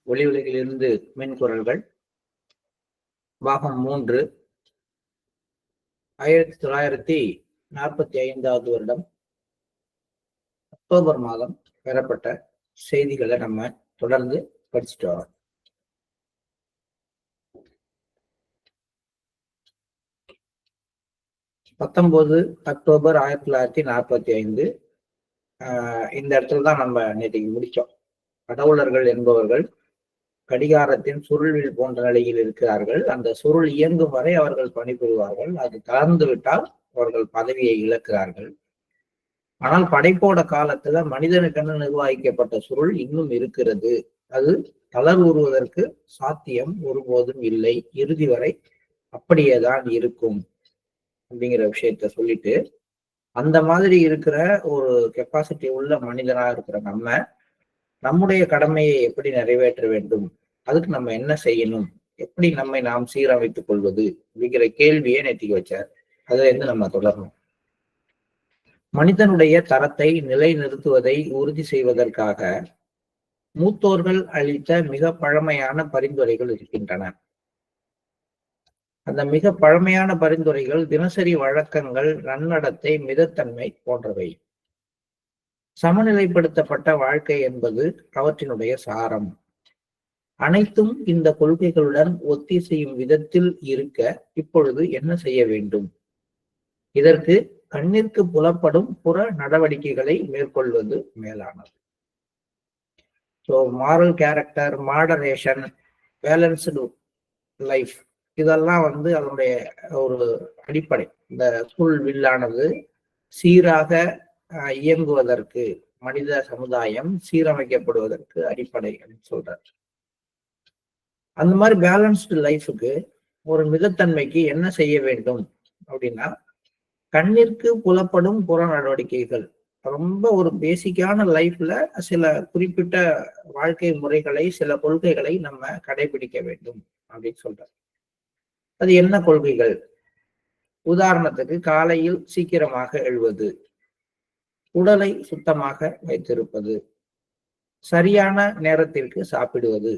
ஒளி உலகிலிருந்து மென்குரல்கள் பாகம் 3 1945 வருடம் அக்டோபர் மாதம் பெறப்பட்ட செய்திகளை நம்ம தொடர்ந்து படிச்சுட்டு வரோம். அக்டோபர் 1945 இந்த இடத்துல தான் நம்ம நேற்றைக்கு முடிச்சோம். கடவுளர்கள் என்பவர்கள் கடிகாரத்தின் சுருள்வில் போன்ற நிலையில் இருக்கிறார்கள். அந்த சுருள் இயங்கும் வரை அவர்கள் பணிபுரிவார்கள். அது தளர்ந்து விட்டால் அவர்கள் பதவியை இழக்கிறார்கள். ஆனால் படைப்போட காலத்துல மனிதனுக்கென நிர்வகிக்கப்பட்ட சுருள் இன்னும் இருக்கிறது. அது தளர்வுறுவதற்கு சாத்தியம் ஒருபோதும் இல்லை. இறுதி வரை அப்படியேதான் இருக்கும் அப்படிங்கிற விஷயத்த சொல்லிட்டு, அந்த மாதிரி இருக்கிற ஒரு கெப்பாசிட்டி உள்ள மனிதனா இருக்கிற நம்முடைய கடமையை எப்படி நிறைவேற்ற வேண்டும், அதுக்கு நம்ம என்ன செய்யணும், எப்படி நம்மை நாம் சீரமைத்துக் கொள்வது அப்படிங்கிற கேள்வியை நேற்றுக்கு வச்சார். அதுல இருந்து நம்ம தொடரணும். மனிதனுடைய தரத்தை நிலைநிறுத்துவதை உறுதி செய்வதற்காக மூத்தோர்கள் அளித்த மிக பழமையான பரிந்துரைகள் இருக்கின்றன. அந்த மிக பழமையான பரிந்துரைகள் தினசரி வழக்கங்கள், நன்னடத்தை, மிதத்தன்மை போன்றவை. சமநிலைப்படுத்தப்பட்ட வாழ்க்கை என்பது அவற்றினுடைய சாரம். அனைத்தும் இந்த கொள்கைகளுடன் ஒத்திசையும் விதத்தில் இருக்க இப்பொழுது என்ன செய்ய வேண்டும்? இதற்கு கண்ணிற்கு புலப்படும் புற நடவடிக்கைகளை மேற்கொள்வது மேலானது. So moral character, moderation, balanced life, இதெல்லாம் அதனுடைய ஒரு அடிப்படை. இந்த ஃபுல் வில்லானது சீராக இயங்குவதற்கு, மனித சமுதாயம் சீரமைக்கப்படுவதற்கு அடிப்படை அப்படின்னு சொல்றாரு. அந்த மாதிரி பேலன்ஸ்டு லைஃபுக்கு, ஒரு மிதத்தன்மைக்கு என்ன செய்ய வேண்டும் அப்படின்னா, கண்ணிற்கு புலப்படும் புற நடவடிக்கைகள். ரொம்ப ஒரு பேசிக்கான லைஃப்ல சில குறிப்பிட்ட வாழ்க்கை முறைகளை, சில கொள்கைகளை நம்ம கடைபிடிக்க வேண்டும் அப்படின்னு சொல்றாரு. அது என்ன கொள்கைகள்? உதாரணத்துக்கு, காலையில் சீக்கிரமாக எழுவது, உடலை சுத்தமாக வைத்திருப்பது, சரியான நேரத்திற்கு சாப்பிடுவது,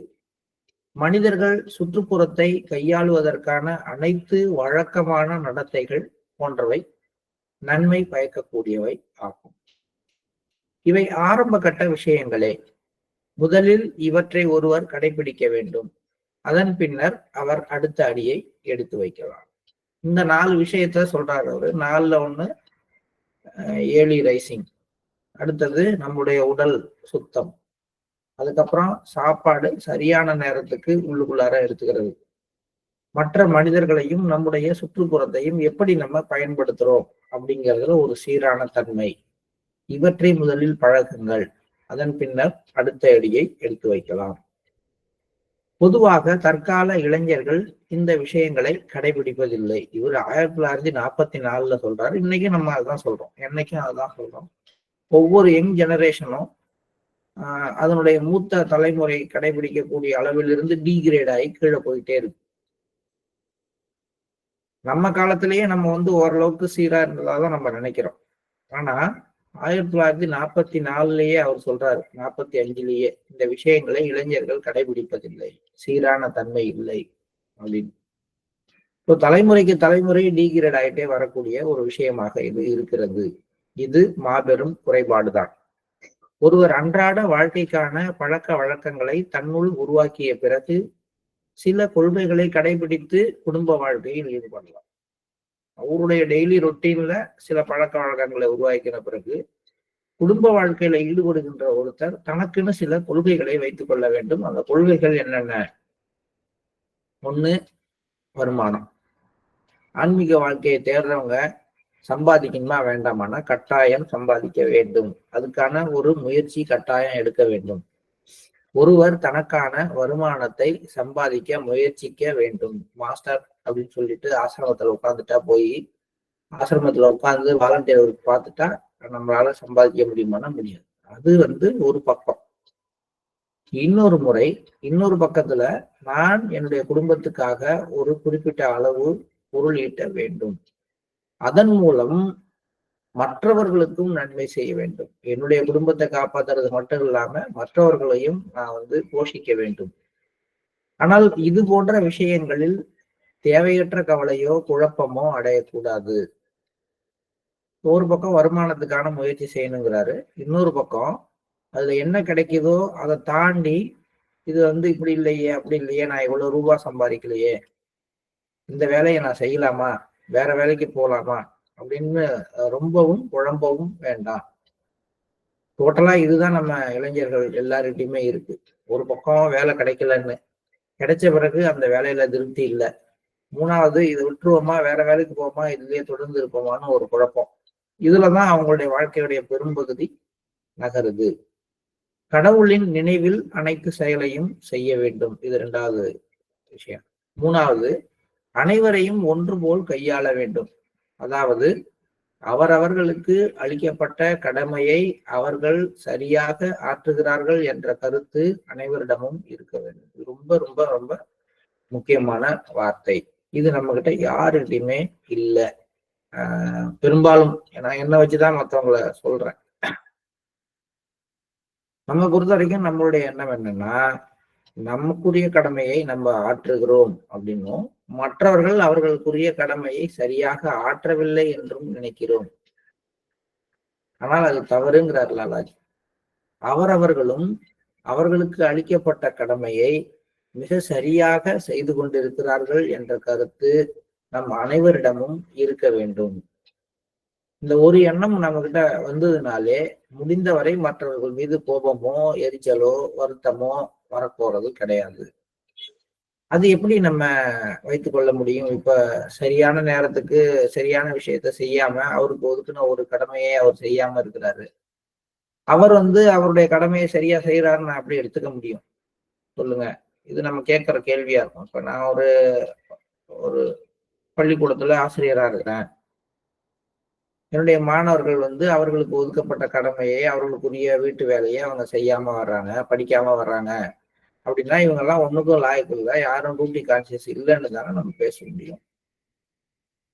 மனிதர்கள் சுற்றுப்புறத்தை கையாளுவதற்கான அனைத்து வழக்கமான நடத்தைகள் போன்றவை நன்மை பயக்கக்கூடியவை ஆகும். இவை ஆரம்ப கட்ட விஷயங்களே. முதலில் இவற்றை ஒருவர் கடைபிடிக்க வேண்டும். அதன் பின்னர் அவர் அடுத்த அடியை எடுத்து வைக்கலாம். இந்த 4 விஷயத்த சொல்றாரு அவரு. 4ல 1 ஏர்லி ரைசிங், அடுத்தது நம்முடைய உடல் சுத்தம், அதுக்கப்புறம் சாப்பாடு சரியான நேரத்துக்கு உள்ளுக்குள்ளார எடுத்துக்கிறது, மற்ற மனிதர்களையும் நம்முடைய சுற்றுப்புறத்தையும் எப்படி நம்ம பயன்படுத்துறோம் அப்படிங்கிறதுல ஒரு சீரான தன்மை. இவற்றை முதலில் பழகுங்கள், அதன் பின்னர் அடுத்த அடியை எடுத்து வைக்கலாம். பொதுவாக தற்கால இளைஞர்கள் இந்த விஷயங்களை கடைபிடிப்பதில்லை. இவர் 1944 சொல்றாரு. இன்னைக்கு நம்ம அதுதான் சொல்றோம், என்னைக்கும் அதுதான் சொல்றோம். ஒவ்வொரு யங் ஜெனரேஷனும் அதனுடைய மூத்த தலைமுறை கடைபிடிக்கக்கூடிய அளவிலிருந்து டீகிரேட் ஆகி கீழே போயிட்டே இருக்கு. நம்ம காலத்திலேயே நம்ம ஓரளவுக்கு சீரா இருந்ததாதான் நம்ம நினைக்கிறோம். ஆனா 1944 அவர் சொல்றாரு, 45 இந்த விஷயங்களை இளைஞர்கள் கடைபிடிப்பதில்லை, சீரான தன்மை இல்லை அப்படின்னு. இப்போ தலைமுறைக்கு தலைமுறை டீகிரேட் ஆகிட்டே வரக்கூடிய ஒரு விஷயமாக இது இருக்கிறது. இது மாபெரும் குறைபாடுதான். ஒருவர் அன்றாட வாழ்க்கைக்கான பழக்க வழக்கங்களை தன்னுள் உருவாக்கிய பிறகு சில கொள்கைகளை கடைபிடித்து குடும்ப வாழ்க்கையில் ஈடுபடலாம். அவருடைய டெய்லி ரொட்டீன்ல சில பழக்க வழக்கங்களை உருவாக்கின பிறகு குடும்ப வாழ்க்கையில ஈடுபடுகின்ற ஒருத்தர் தனக்குன்னு சில கொள்கைகளை வைத்துக் கொள்ள வேண்டும். அந்த கொள்கைகள் என்னென்ன? 1, வருமானம். ஆன்மீக வாழ்க்கையை தேடுறவங்க சம்பாதிக்கணுமா வேண்டாமான்னா கட்டாயம் சம்பாதிக்க வேண்டும். அதுக்கான ஒரு முயற்சி கட்டாயம் எடுக்க வேண்டும். ஒருவர் தனக்கான வருமானத்தை சம்பாதிக்க முயற்சிக்க வேண்டும். மாஸ்டர் அப்படின்னு சொல்லிட்டு ஆசிரமத்துல உட்காந்துட்டா, போய் ஆசிரமத்துல உட்காந்து வாலண்டியர் ஒர்க் பார்த்துட்டா நம்மளால சம்பாதிக்க முடியுமானா முடியாது. அது ஒரு பக்கம். இன்னொரு பக்கத்துல, நான் என்னுடைய குடும்பத்துக்காக ஒரு குறிப்பிட்ட அளவு பொருள் ஈட்ட வேண்டும். அதன் மூலம் மற்றவர்களுக்கும் நன்மை செய்ய வேண்டும். என்னுடைய குடும்பத்தை காப்பாத்துறது மட்டும் இல்லாம மற்றவர்களையும் நான் போஷிக்க வேண்டும். ஆனால் இது போன்ற விஷயங்களில் தேவையற்ற கவலையோ குழப்பமோ அடையக்கூடாது. ஒரு பக்கம் வருமானத்துக்கான முயற்சி செய்யணுங்கிறாரு. இன்னொரு பக்கம் அதுல என்ன கிடைக்குதோ அதை தாண்டி இது இப்படி இல்லையே அப்படி இல்லையே, நான் இவ்வளவு ரூபாய் சம்பாதிக்கலையே, இந்த வேலையை நான் செய்யலாமா, வேற வேலைக்கு போலாமா அப்படின்னு ரொம்பவும் குழம்பவும் வேண்டாம். டோட்டலா இதுதான் நம்ம இளைஞர்கள் எல்லார்கிட்டயுமே இருக்கு. ஒரு பக்கம் வேலை கிடைக்கலன்னு, கிடைச்ச பிறகு அந்த வேலையில திருப்தி இல்லை. மூணாவது இதை விட்டுருவோமா, வேற வேலைக்கு போவோமா, இதுலயே தொடர்ந்து இருப்போமான்னு ஒரு குழப்பம். இதுலதான் அவங்களுடைய வாழ்க்கையுடைய பெரும்பகுதி நகருது. கடவுளின் நினைவில் அனைத்து செயலையும் செய்ய வேண்டும். இது 2வது விஷயம். 3வது, அனைவரையும் ஒன்று போல் கையாள வேண்டும். அதாவது அவரவர்களுக்கு அளிக்கப்பட்ட கடமையை அவர்கள் சரியாக ஆற்றுகிறார்கள் என்ற கருத்து அனைவரிடமும் இருக்க வேண்டும். இது ரொம்ப ரொம்ப ரொம்ப முக்கியமான வார்த்தை. இது நம்ம கிட்ட யாருகிட்டயுமே இல்லை. பெரும்பாலும் நான் என்ன வச்சுதான் மற்றவங்கள சொல்றேன். நம்ம பொறுத்த வரைக்கும் நம்மளுடைய எண்ணம் என்னன்னா, நமக்குரிய கடமையை நம்ம ஆற்றுகிறோம் அப்படின்னும், மற்றவர்கள் அவர்களுக்குரிய கடமையை சரியாக ஆற்றவில்லை என்றும் நினைக்கிறோம். ஆனால் அது தவறுங்கிறார் லாலாஜி. அவரவர்களும் அவர்களுக்கு அளிக்கப்பட்ட கடமையை மிக சரியாக செய்து கொண்டிருக்கிறார்கள் என்ற கருத்து நம் அனைவரிடமும் இருக்க வேண்டும். இந்த ஒரு எண்ணம் நம்ம கிட்ட வந்ததுனாலே முடிந்தவரை மற்றவர்கள் மீது கோபமோ எரிச்சலோ வருத்தமோ வரப்போறது கிடையாது. அது எப்படி நம்ம வைத்துக் கொள்ள முடியும்? இப்ப சரியான நேரத்துக்கு சரியான விஷயத்த செய்யாம அவருக்கு ஒதுக்குன ஒரு கடமையை அவர் செய்யாம இருக்கிறாரு. அவர் அவருடைய கடமையை சரியா செய்யறாருன்னு நான் எப்படி எடுத்துக்க முடியும் சொல்லுங்க? இது நம்ம கேட்கிற கேள்வியா இருக்கும். இப்ப நான் ஒரு ஒரு பள்ளிக்கூடத்துல ஆசிரியரா இருக்கிறேன். என்னுடைய மாணவர்கள் அவர்களுக்கு ஒதுக்கப்பட்ட கடமையை, அவர்களுக்குரிய வீட்டு வேலையை அவங்க செய்யாம வர்றாங்க, படிக்காம வர்றாங்க அப்படின்னா இவங்க எல்லாம் ஒண்ணுக்கும் லாயக்கு இல்லை, யாரும் டியூட்டி கான்சியஸ் இல்லைன்னு தானே நம்ம பேச முடியும்.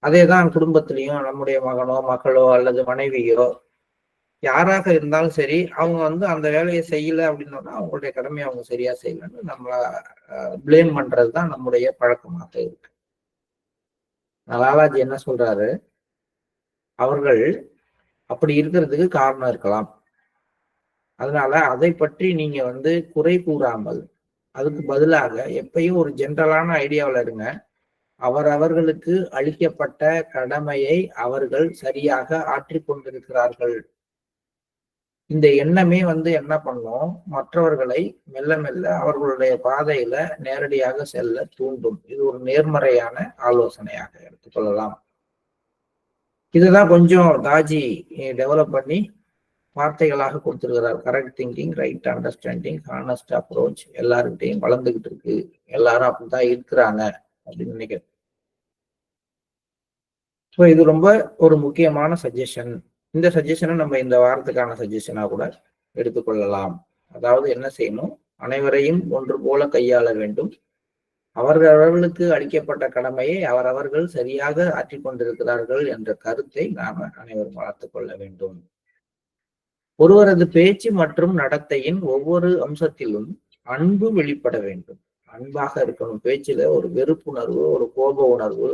அதேதான் குடும்பத்திலையும் நம்முடைய மகனோ மகளோ அல்லது மனைவியோ யாராக இருந்தாலும் சரி, அவங்க அந்த வேலையை செய்யல அப்படின்னா அவங்களுடைய கடமையை அவங்க சரியா செய்யலன்னு நம்மள பிளேம் பண்றதுதான் நம்முடைய பழக்கமாக இருக்கு. லாலாஜி என்ன சொல்றாரு, அவர்கள் அப்படி இருக்கிறதுக்கு காரணம் இருக்கலாம். அதனால அதை பற்றி நீங்க குறை கூறாமல் அதுக்கு பதிலாக எப்பயும் ஒரு ஜென்ரலான ஐடியாவில் இருங்க. அவர்களுக்கு அளிக்கப்பட்ட கடமையை அவர்கள் சரியாக ஆற்றிக் கொண்டிருக்கிறார்கள். இந்த எண்ணமே என்ன பண்ணும், மற்றவர்களை மெல்ல மெல்ல அவர்களுடைய பாதையில நேரடியாக செல்ல தூண்டும். இது ஒரு நேர்மறையான ஆலோசனையாக எடுத்துக்கொள்ளலாம். இதுதான் கொஞ்சம் தாஜி டெவலப் பண்ணி வார்த்தைகளாக கொடுத்திருக்கிறார். Correct thinking, right understanding, honest approach எல்லாருக்கிட்டையும் வளர்ந்துகிட்டு இருக்கு. எல்லாரும் அப்படித்தான் இருக்கிறாங்க அப்படின்னு நினைக்கிறேன். ஸோ இது ரொம்ப ஒரு முக்கியமான சஜஷன். இந்த சஜஷனை நம்ம இந்த வாரத்துக்கான சஜஷனா கூட எடுத்துக்கொள்ளலாம். அதாவது என்ன செய்யணும், அனைவரையும் ஒன்று போல கையாள வேண்டும். அவர்களுக்கு அளிக்கப்பட்ட கடமையை அவரவர்கள் சரியாக ஆற்றிக் கொண்டிருக்கிறார்கள் என்ற கருத்தை நாம அனைவரும் வளர்த்துக் கொள்ள வேண்டும். ஒருவரது பேச்சு மற்றும் நடத்தையின் ஒவ்வொரு அம்சத்திலும் அன்பு வெளிப்பட வேண்டும். அன்பாக இருக்கணும். பேச்சுல ஒரு வெறுப்புணர்வு, ஒரு கோப உணர்வு,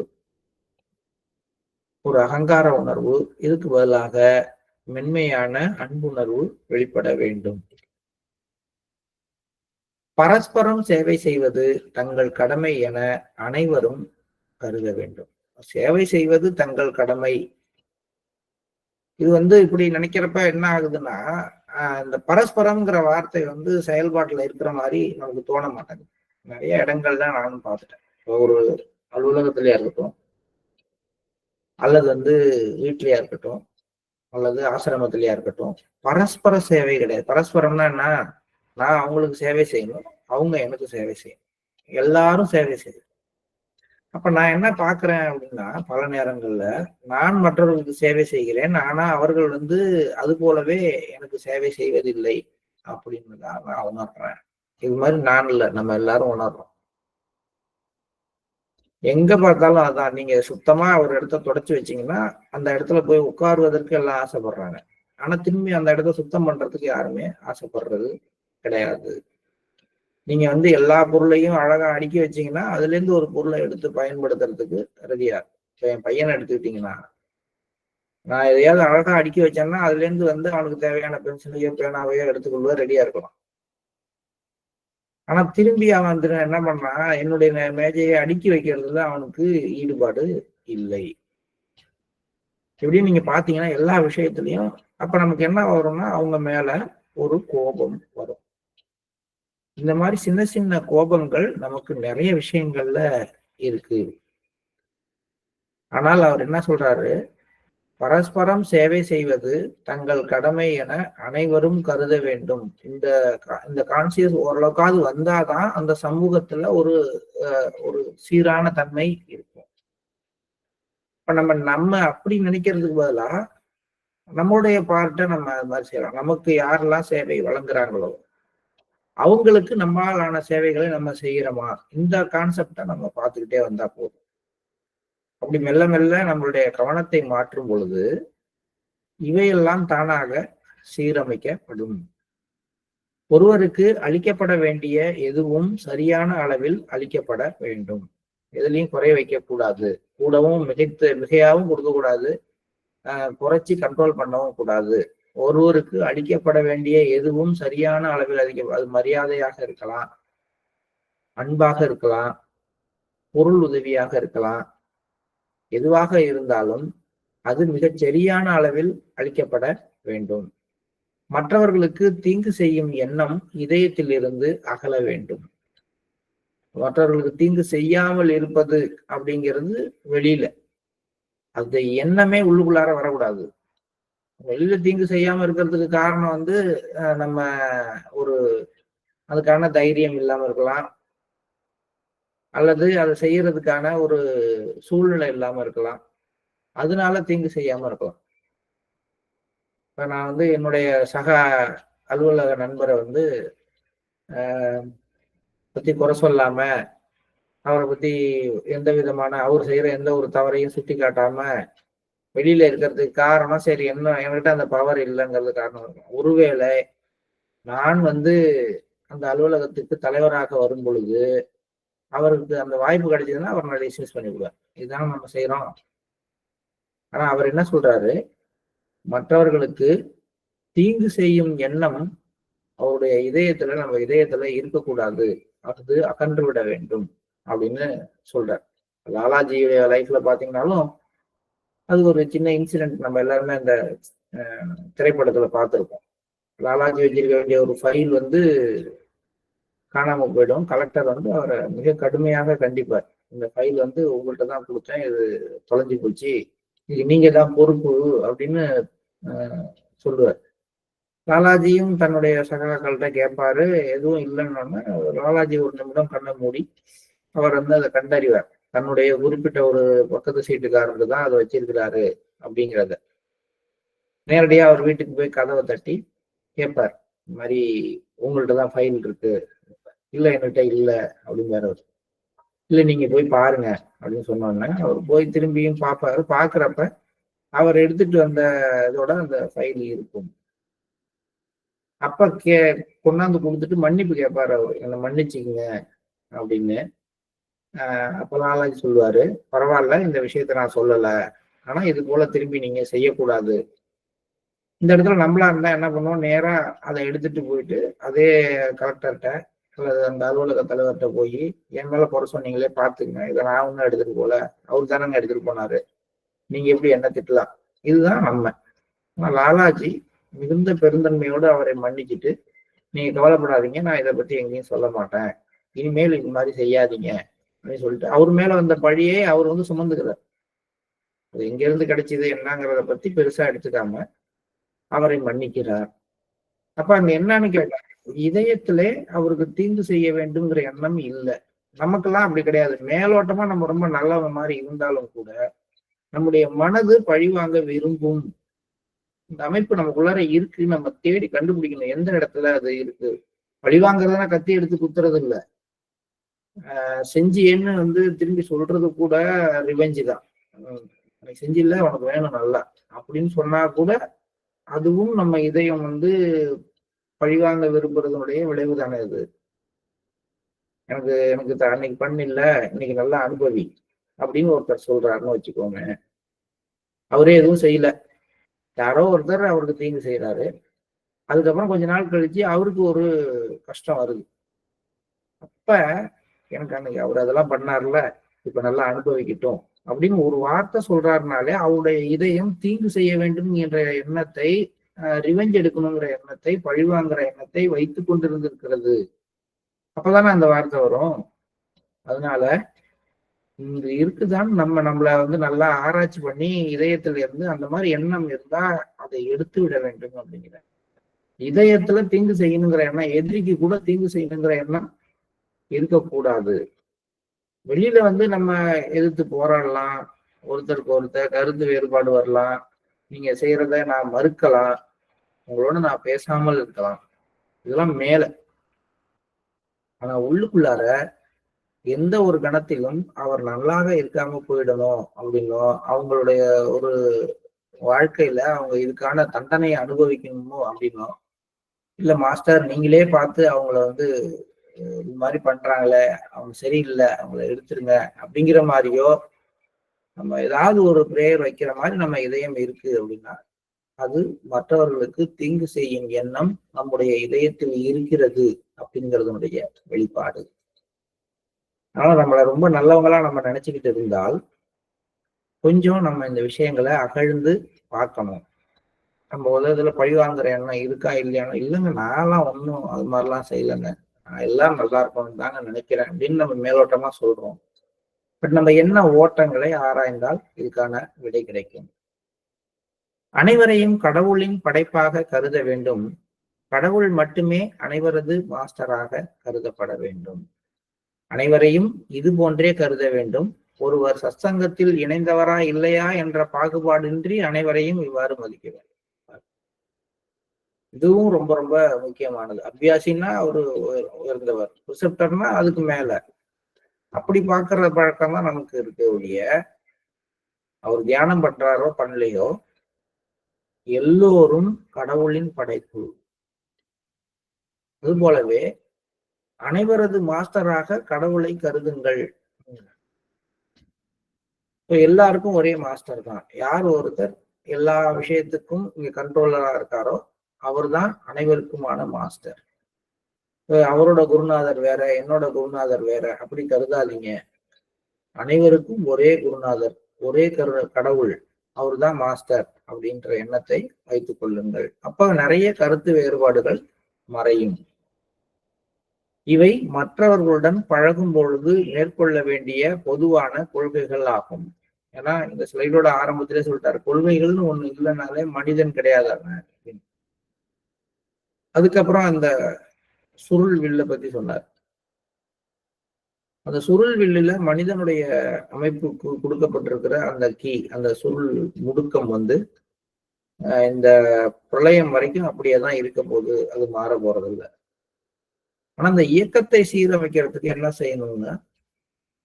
ஒரு அகங்கார உணர்வு, இதுக்கு பதிலாக மென்மையான அன்புணர்வு வெளிப்பட வேண்டும். பரஸ்பரம் சேவை செய்வது தங்கள் கடமை என அனைவரும் கருத வேண்டும். சேவை செய்வது தங்கள் கடமை. இது இப்படி நினைக்கிறப்ப என்ன ஆகுதுன்னா, இந்த பரஸ்பரம்ங்கிற வார்த்தை செயல்பாட்டுல இருக்கிற மாதிரி நமக்கு தோண மாட்டேங்குது. நிறைய இடங்கள்ல நானும் பார்த்துட்டேன். ஒரு அலுவலகத்திலயா இருக்கட்டும், அல்லது வீட்லயா இருக்கட்டும், அல்லது ஆசிரமத்திலயா இருக்கட்டும், பரஸ்பர சேவை கிடையாது. பரஸ்பரம்னா என்ன, நான் அவங்களுக்கு சேவை செய்யணும், அவங்க எனக்கு சேவை செய்யணும், எல்லாரும் சேவை செய்யணும். அப்ப நான் என்ன பாக்குறேன் அப்படின்னா, பல நேரங்கள்ல நான் மற்றவர்களுக்கு சேவை செய்கிறேன், ஆனா அவர்கள் அது போலவே எனக்கு சேவை செய்வதில்லை அப்படின்னு தான் நான் உணர்றேன். இது மாதிரி நான் இல்லை, நம்ம எல்லாரும் உணர்றோம். எங்க பார்த்தாலும் அதான். நீங்க சுத்தமா ஒரு இடத்த தொடச்சு வச்சீங்கன்னா அந்த இடத்துல போய் உட்காருவதற்கு எல்லாம் ஆசைப்படுறாங்க. ஆனா திரும்பி அந்த இடத்த சுத்தம் பண்றதுக்கு யாருமே ஆசைப்படுறது கிடையாது. நீங்க வந்து எல்லா பொருளையும் அழகா அடுக்கி வச்சீங்கன்னா அதுல இருந்து ஒரு பொருளை எடுத்து பயன்படுத்துறதுக்கு ரெடியா. இப்ப என் பையனை எடுத்துக்கிட்டீங்கன்னா, நான் எதையாவது அழகா அடுக்கி வச்சேன்னா அதுல இருந்து வந்து அவனுக்கு தேவையான பென்சிலையோ பேனாவையோ எடுத்துக்கொள்ள ரெடியா இருக்கலாம். ஆனா திரும்பி அவன் வந்து என்ன பண்றான், என்னுடைய மேஜையை அடுக்கி வைக்கிறதுல அவனுக்கு ஈடுபாடு இல்லை. எப்படின்னு நீங்க பாத்தீங்கன்னா எல்லா விஷயத்திலையும் அப்ப நமக்கு என்ன வரும்னா அவங்க மேல ஒரு கோபம் வரும். இந்த மாதிரி சின்ன சின்ன கோபங்கள் நமக்கு நிறைய விஷயங்கள்ல இருக்கு. ஆனால் அவர் என்ன சொல்றாரு, பரஸ்பரம் சேவை செய்வது தங்கள் கடமை என அனைவரும் கருத வேண்டும். இந்த கான்சியஸ் ஓரளவுக்காவது வந்தாதான் அந்த சமூகத்துல ஒரு ஒரு சீரான தன்மை இருக்கும். இப்ப நம்ம அப்படி நினைக்கிறதுக்கு பதிலா நம்மளுடைய பார்ட்டை நம்ம அது மாதிரி செய்யலாம். நமக்கு யாரெல்லாம் சேவை வழங்குறாங்களோ அவங்களுக்கு நம்மளான சேவைகளை நம்ம செய்யறோமா, இந்த கான்செப்டை நம்ம பார்த்துக்கிட்டே வந்தா போதும். அப்படி மெல்ல மெல்ல நம்மளுடைய கவனத்தை மாற்றும் பொழுது இவையெல்லாம் தானாக சீரமைக்கப்படும். ஒருவருக்கு அளிக்கப்பட வேண்டிய எதுவும் சரியான அளவில் அளிக்கப்பட வேண்டும். எதுலையும் குறை வைக்க கூடாது. கூடவும் மிகையாகவும் கொடுக்க கூடாது. குறைச்சி கண்ட்ரோல் பண்ணவும் கூடாது. ஒருவருக்கு அளிக்கப்பட வேண்டிய எதுவும் சரியான அளவில் அது மரியாதையாக இருக்கலாம், அன்பாக இருக்கலாம், பொருள் உதவியாக இருக்கலாம். எதுவாக இருந்தாலும் அது மிகச் சரியான அளவில் அளிக்கப்பட வேண்டும். மற்றவர்களுக்கு தீங்கு செய்யும் எண்ணம் இதயத்தில் இருந்து அகல வேண்டும். மற்றவர்களுக்கு தீங்கு செய்யாமல் இருப்பது அப்படிங்கிறது வெளியில, அந்த எண்ணமே உள்ளுக்குள்ளார வரக்கூடாது. வெளியில தீங்கு செய்யாம இருக்கிறதுக்கு காரணம் வந்து நம்ம ஒரு அதுக்கான தைரியம் இல்லாம இருக்கலாம், அல்லது அதை செய்யறதுக்கான ஒரு சூழ்நிலை இல்லாம இருக்கலாம். அதனால தீங்கு செய்யாம இருக்கலாம். இப்ப நான் வந்து என்னுடைய சக அலுவலக நண்பரை வந்து பத்தி குறை சொல்லாம, அவரை பத்தி எந்த விதமான அவர் செய்யற எந்த ஒரு தவறையும் சுட்டி காட்டாம வெளியில இருக்கிறதுக்கு காரணம், சரி என்ன என்கிட்ட அந்த பவர் இல்லைங்கிறது காரணம் இருக்கும். ஒருவேளை நான் வந்து அந்த அலுவலகத்துக்கு தலைவராக வரும் பொழுது அவருக்கு அந்த வாய்ப்பு கிடைச்சதுன்னா அவர் நிறைய டிஸ்மிஸ் பண்ணிவிடுவார். இதுதான் நம்ம செய்யறோம். ஆனா அவர் என்ன சொல்றாரு, மற்றவர்களுக்கு தீங்கு செய்யும் எண்ணம் அவருடைய இதயத்துல நம்ம இதயத்துல இருக்கக்கூடாது, அது அகன்று விட வேண்டும் அப்படின்னு சொல்றார். லாலாஜியுடைய லைஃப்ல பாத்தீங்கன்னாலும் அது ஒரு சின்ன இன்சிடென்ட் நம்ம எல்லாருமே அந்த திரைப்படத்துல பார்த்துருப்போம். லாலாஜி வச்சிருக்க வேண்டிய ஒரு ஃபைல் வந்து காணாம போயிடும். கலெக்டர் வந்து அவரை மிக கடுமையாக கண்டிப்பார். இந்த ஃபைல் வந்து உங்கள்கிட்ட தான் கொடுத்தேன், இது தொலைஞ்சு போச்சு, இது நீங்க தான் பொறுப்பு அப்படின்னு சொல்லுவார். லாலாஜியும் தன்னுடைய சகாக்கள்கிட்ட கேட்பாரு, எதுவும் இல்லைன்னு லாலாஜி ஒரு நிமிடம் கண்ணை மூடி அவர் வந்து அதை கண்டறிவார். தன்னுடைய குறிப்பிட்ட ஒரு பக்கத்து சீட்டுக்காரருக்கு தான் அதை வச்சிருக்கிறாரு அப்படிங்கிறத. நேரடியா அவர் வீட்டுக்கு போய் கதவை தட்டி கேட்பார், இந்த மாதிரி உங்கள்கிட்ட தான் ஃபைல் இருக்கு. இல்லை என்கிட்ட இல்லை அப்படிங்கிறார். இல்லை நீங்க போய் பாருங்க அப்படின்னு சொன்னோன்னே அவர் போய் திரும்பியும் பார்ப்பாரு. பார்க்குறப்ப அவர் எடுத்துட்டு வந்த இதோட அந்த ஃபைல் இருக்கும். அப்ப கொண்டாந்து கொடுத்துட்டு மன்னிப்பு கேட்பாரு அவர், என்னை மன்னிச்சுக்குங்க அப்படின்னு. அப்ப லாலாஜி சொல்லுவாரு, பரவாயில்ல, இந்த விஷயத்த நான் சொல்லல, ஆனா இது போல திரும்பி நீங்க செய்யக்கூடாது. இந்த இடத்துல நம்மளா இருந்தா என்ன பண்ணுவோம், நேரா அதை எடுத்துட்டு போயிட்டு அதே கலெக்டர்கிட்ட அல்லது அந்த அலுவலக தலைவர்கிட்ட போய், என் மேல குறை சொன்னீங்களே பாத்துங்க, இதை நான் ஒன்னும் எடுத்துட்டு போல, அவர் தானங்க எடுத்துட்டு போனாரு, நீங்க எப்படி என்ன திட்டலாம். இதுதான் நம்ம. ஆனா லாலாஜி மிகுந்த பெருந்தன்மையோடு அவரை மன்னிச்சுட்டு, நீங்க கவலைப்படாதீங்க, நான் இதை பத்தி எங்கேயும் சொல்ல மாட்டேன், இனிமேல் இது மாதிரி செய்யாதீங்க அப்படின்னு சொல்லிட்டு அவர் மேல வந்த பழியே அவர் வந்து சுமந்துக்கிறார். அது எங்க இருந்து கிடைச்சது என்னங்கிறத பத்தி பெருசா எடுத்துக்காம அவரை மன்னிக்கிறார். அப்ப அங்க என்னன்னு கேட்டா, இதயத்திலே அவருக்கு தீங்கு செய்ய வேண்டும்ங்கிற எண்ணம் இல்லை. நமக்கெல்லாம் அப்படி கிடையாது. மேலோட்டமா நம்ம ரொம்ப நல்லவ மாதிரி இருந்தாலும் கூட நம்முடைய மனது பழிவாங்க விரும்பும். இந்த அமைப்பு நமக்குள்ளார இருக்கு, நம்ம தேடி கண்டுபிடிக்கணும் எந்த இடத்துல அது இருக்கு. பழிவாங்கிறதுனா கத்தி எடுத்து குத்துறது இல்லை. செஞ்சியேன்னு திரும்பி சொல்றது கூட ரிவெஞ்சு தான். எனக்கு செஞ்சில்ல, உனக்கு வேணும் நல்லா அப்படின்னு சொன்னா கூட அதுவும் நம்ம இதயம் பழிவாங்க விரும்புறதுனுடைய விளைவு தானே அது. எனக்கு எனக்கு அன்னைக்கு பண்ணில்ல, இன்னைக்கு நல்லா அனுபவி அப்படின்னு ஒருத்தர் சொல்றாருன்னு வச்சுக்கோங்க. அவரே எதுவும் செய்யல, யாரோ ஒருத்தர் அவருக்கு தீங்கு செய்யறாரு. அதுக்கப்புறம் கொஞ்ச நாள் கழிச்சு அவருக்கு ஒரு கஷ்டம் வருது. அப்ப எனக்கு அன்னைக்கு அவர் அதெல்லாம் பண்ணார்ல, இப்ப நல்லா அனுபவிக்கட்டும் அப்படின்னு ஒரு வார்த்தை சொல்றாருனாலே அவருடைய இதயம் தீங்கு செய்ய வேண்டும் என்ற எண்ணத்தை, ரிவெஞ்ச் எடுக்கணுங்கிற எண்ணத்தை, பழிவாங்கிற எண்ணத்தை வைத்துக் கொண்டிருந்திருக்கிறது. அப்பதானே அந்த வார்த்தை வரும். அதனால இங்க இருக்குதான் நம்மள நல்லா ஆராய்ச்சி பண்ணி இதயத்துல இருந்து அந்த மாதிரி எண்ணம் இருந்தா அதை எடுத்து விட வேண்டும் அப்படிங்கிற. இதயத்துல தீங்கு செய்யணுங்கிற எண்ணம், எதிரிக்கு கூட தீங்கு செய்யணுங்கிற எண்ணம் இருக்கக்கூடாது. வெளியில நம்ம எதிர்த்து போராடலாம், ஒருத்தருக்கு ஒருத்தர் கருத்து வேறுபாடு வரலாம், நீங்க செய்யறத நான் மறுக்கலாம், உங்களோட நான் பேசாமல் இருக்கலாம், இதெல்லாம் மேல. ஆனா உள்ளுக்குள்ளார எந்த ஒரு கணத்திலும் அவர் நல்லாக இருக்காம போயிடணும் அப்படின்னும், அவங்களுடைய ஒரு வாழ்க்கையில அவங்க இதுக்கான தண்டனையை அனுபவிக்கணுமோ அப்படின்னும், இல்ல மாஸ்டர் நீங்களே பார்த்து அவங்கள இது மாதிரி பண்றாங்களே, அவங்க சரியில்லை, அவங்கள எடுத்துருங்க அப்படிங்கிற மாதிரியோ, நம்ம ஏதாவது ஒரு பிரேயர் வைக்கிற மாதிரி நம்ம இதயம் இருக்கு அப்படின்னா, அது மற்றவர்களுக்கு தீங்கு செய்யும் எண்ணம் நம்முடைய இதயத்தில் இருக்கிறது அப்படிங்கிறதுனுடைய வெளிப்பாடு. ஆனா நம்மள ரொம்ப நல்லவங்களா நம்ம நினைச்சுக்கிட்டு இருந்தால், கொஞ்சம் நம்ம இந்த விஷயங்களை அகழ்ந்து பார்க்கணும். நம்ம உலகத்துல பழி வாங்குற எண்ணம் இருக்கா இல்லையானா, இல்லைங்க நான்லாம் ஒன்றும் அது மாதிரிலாம் செய்யலைங்க, நான் எல்லாம் நல்லா இருக்கணும்னு தாங்க நினைக்கிறேன் அப்படின்னு நம்ம மேலோட்டமா சொல்றோம். பட் நம்ம என்ன ஓட்டங்களை ஆராய்ந்தால் இதுக்கான விடை கிடைக்கும். அனைவரையும் கடவுளின் படைப்பாக கருத வேண்டும். கடவுள் மட்டுமே அனைவரது மாஸ்டராக கருதப்பட வேண்டும். அனைவரையும் இது போன்றே கருத வேண்டும். ஒருவர் சத்சங்கத்தில் இணைந்தவரா இல்லையா என்ற பாகுபாடின்றி அனைவரையும் இவ்வாறு மதிக்க வேண்டும். இதுவும் ரொம்ப ரொம்ப முக்கியமானது. அபியாசின்னா அவரு உயர்ந்தவர், ரிசப்டர்னா அதுக்கு மேல. அப்படி பார்க்கிற பழக்கம் தான் நமக்கு இருக்க ஒழிய, அவர் தியானம் பண்றாரோ பண்ணலையோ, எல்லோரும் கடவுளின் படைப்பு. அது போலவே அனைவரது மாஸ்டராக கடவுளை கருதுங்கள். எல்லாருக்கும் ஒரே மாஸ்டர் தான். யார் ஒருத்தர் எல்லா விஷயத்துக்கும் இங்க கண்ட்ரோலரா இருக்காரோ அவர் தான் அனைவருக்குமான மாஸ்டர். அவரோட குருநாதர் வேற, என்னோட குருநாதர் வேற அப்படி கருதாதீங்க. அனைவருக்கும் ஒரே குருநாதர், ஒரே கடவுள், அவர் தான் மாஸ்டர் அப்படின்ற எண்ணத்தை வைத்துக் கொள்ளுங்கள். அப்ப நிறைய கருத்து வேறுபாடுகள் மறையும். இவை மற்றவர்களுடன் பழகும் பொழுது மேற்கொள்ள வேண்டிய பொதுவான கொள்கைகள் ஆகும். ஏன்னா இந்த ஸ்லைடோட ஆரம்பத்திலே சொல்லிட்டாரு, கொள்கைகள்னு ஒண்ணு இல்லைனாலே மனிதன் கிடையாதாங்க. அதுக்கப்புறம் அந்த சுருள் வில்ல பத்தி சொன்னார். அந்த சுருள் வில்லுல மனிதனுடைய அமைப்புக்கு கொடுக்கப்பட்டிருக்கிற அந்த கீ, அந்த சுருள் முடுக்கம் இந்த பிரளயம் வரைக்கும் அப்படியேதான் இருக்க போது, அது மாற போறதில்லை. ஆனா அந்த இயக்கத்தை சீரமைக்கிறதுக்கு என்ன செய்யணும்னா,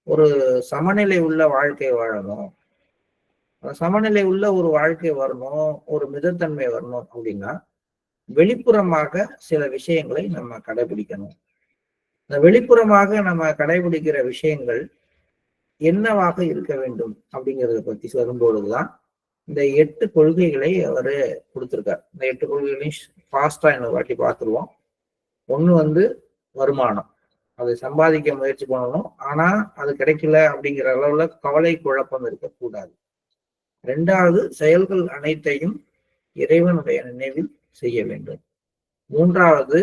ஒரு சமநிலை உள்ள வாழ்க்கை வாழணும். சமநிலை உள்ள ஒரு வாழ்க்கை வரணும், ஒரு மிதத்தன்மை வரணும் அப்படின்னா வெளிப்புறமாக சில விஷயங்களை நம்ம கடைபிடிக்கணும். இந்த வெளிப்புறமாக நம்ம கடைபிடிக்கிற விஷயங்கள் என்னவாக இருக்க வேண்டும் அப்படிங்கிறத பத்தி வரும்பொழுதுதான் இந்த 8 கொள்கைகளை அவரு கொடுத்திருக்காரு. இந்த 8 கொள்கைகளையும் ஃபாஸ்டா இன்னொரு வாட்டி பார்த்துருவோம். ஒண்ணு வருமானம், அதை சம்பாதிக்க முயற்சி பண்ணணும். ஆனா அது கிடைக்கல அப்படிங்கிற அளவுல கவலை குழப்பம் இருக்கக்கூடாது. 2வது, செயல்கள் அனைத்தையும் இறைவனுடைய நினைவில் செய்ய வேண்டும். 3வது,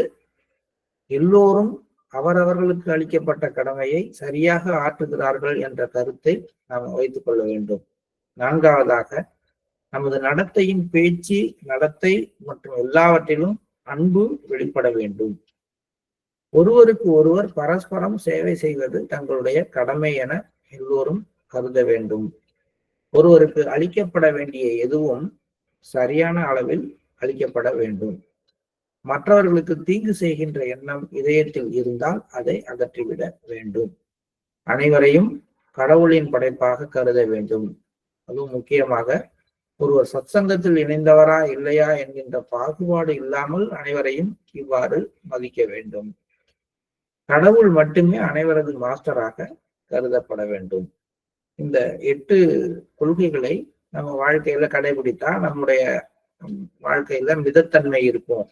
எல்லோரும் அவரவர்களுக்கு அளிக்கப்பட்ட கடமையை சரியாக ஆற்றுகிறார்கள் என்ற கருத்தை நாம் வைத்துக் கொள்ள வேண்டும். 4வதாக, நமது நடத்தையின் பேச்சு, நடத்தை மற்றும் எல்லாவற்றிலும் அன்பு வெளிப்பட வேண்டும். ஒருவருக்கு ஒருவர் பரஸ்பரம் சேவை செய்வது தங்களுடைய கடமை என எல்லோரும் கருத வேண்டும். ஒருவருக்கு அளிக்கப்பட வேண்டிய எதுவும் சரியான அளவில் அளிக்கப்பட வேண்டும். மற்றவர்களுக்கு தீங்கு செய்கின்ற எண்ணம் இதயத்தில் இருந்தால் அதை அகற்றிவிட வேண்டும். அனைவரையும் கடவுளின் படைப்பாக கருத வேண்டும். அதுவும் முக்கியமாக ஒருவர் சத்சங்கத்தில் இணைந்தவரா இல்லையா என்கின்ற பாகுபாடு இல்லாமல் அனைவரையும் இவ்வாறு மதிக்க வேண்டும். கடவுள் மட்டுமே அனைவரது மாஸ்டராக கருதப்பட வேண்டும். இந்த 8 கொள்கைகளை நம்ம வாழ்க்கையில கடைபிடித்தா நம்முடைய வாழ்க்கையில மிதத்தன்மை இருக்கும்.